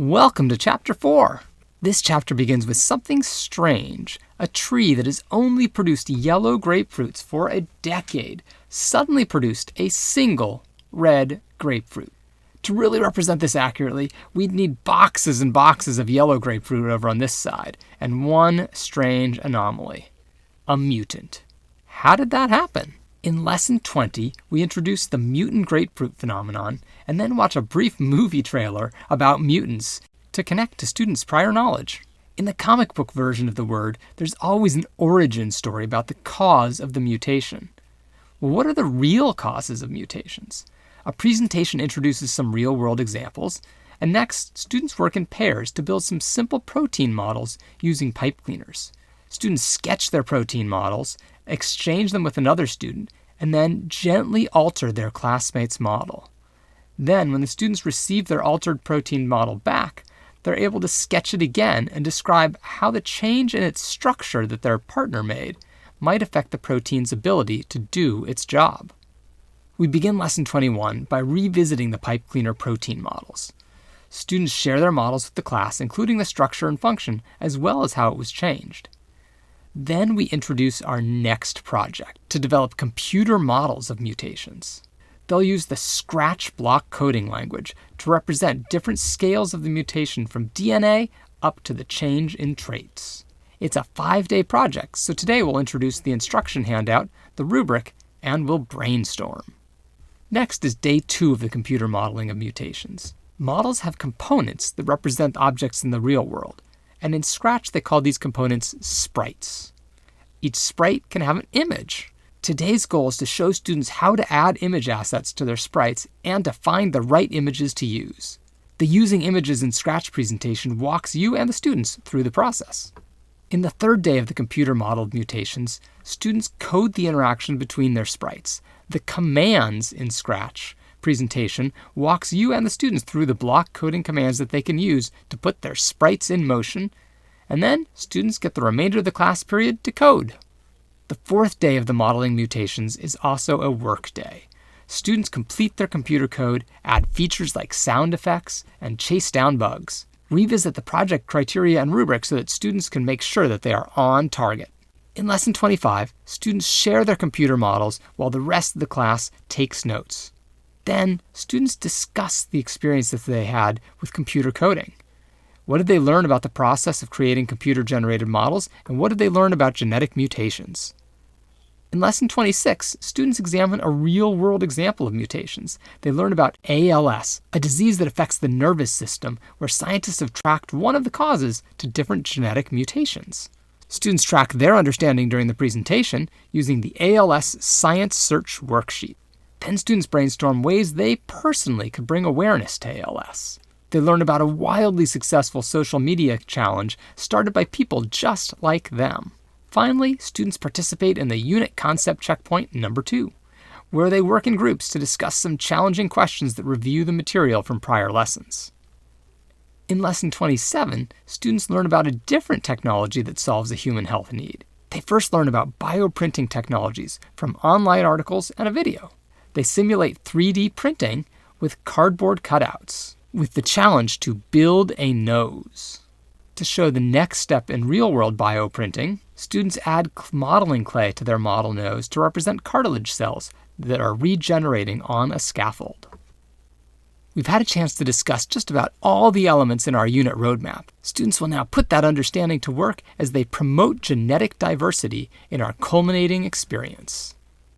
Welcome to Chapter 4. This chapter begins with something strange. A tree that has only produced yellow grapefruits for a decade suddenly produced a single red grapefruit. To really represent this accurately, we'd need boxes and boxes of yellow grapefruit over on this side, and one strange anomaly. A mutant. How did that happen? In Lesson 20, we introduce the mutant grapefruit phenomenon and then watch a brief movie trailer about mutants to connect to students' prior knowledge. In the comic book version of the word, there's always an origin story about the cause of the mutation. Well, what are the real causes of mutations? A presentation introduces some real-world examples, and next, students work in pairs to build some simple protein models using pipe cleaners. Students sketch their protein models, exchange them with another student, and then gently alter their classmate's model. Then, when the students receive their altered protein model back, they're able to sketch it again and describe how the change in its structure that their partner made might affect the protein's ability to do its job. We begin Lesson 21 by revisiting the pipe cleaner protein models. Students share their models with the class, including the structure and function, as well as how it was changed. Then we introduce our next project to develop computer models of mutations. They'll use the Scratch block coding language to represent different scales of the mutation from DNA up to the change in traits. It's a 5-day project, so today we'll introduce the instruction handout, the rubric, and we'll brainstorm. Next is day 2 of the computer modeling of mutations. Models have components that represent objects in the real world, and in Scratch they call these components sprites. Each sprite can have an image. Today's goal is to show students how to add image assets to their sprites and to find the right images to use. The Using Images in Scratch presentation walks you and the students through the process. In the 3rd day of the computer model of mutations, students code the interaction between their sprites. The Commands in Scratch presentation walks you and the students through the block coding commands that they can use to put their sprites in motion, and then students get the remainder of the class period to code. The 4th day of the modeling mutations is also a work day. Students complete their computer code, add features like sound effects, and chase down bugs. Revisit the project criteria and rubric so that students can make sure that they are on target. In Lesson 25, students share their computer models while the rest of the class takes notes. Then, students discuss the experience that they had with computer coding. What did they learn about the process of creating computer-generated models, and what did they learn about genetic mutations? In Lesson 26, students examine a real-world example of mutations. They learn about ALS, a disease that affects the nervous system, where scientists have tracked one of the causes to different genetic mutations. Students track their understanding during the presentation using the ALS Science Search worksheet. Then students brainstorm ways they personally could bring awareness to ALS. They learn about a wildly successful social media challenge started by people just like them. Finally, students participate in the Unit Concept Checkpoint number 2, where they work in groups to discuss some challenging questions that review the material from prior lessons. In Lesson 27, students learn about a different technology that solves a human health need. They first learn about bioprinting technologies from online articles and a video. They simulate 3D printing with cardboard cutouts, with the challenge to build a nose. To show the next step in real-world bioprinting, students add modeling clay to their model nose to represent cartilage cells that are regenerating on a scaffold. We've had a chance to discuss just about all the elements in our unit roadmap. Students will now put that understanding to work as they promote genetic diversity in our culminating experience.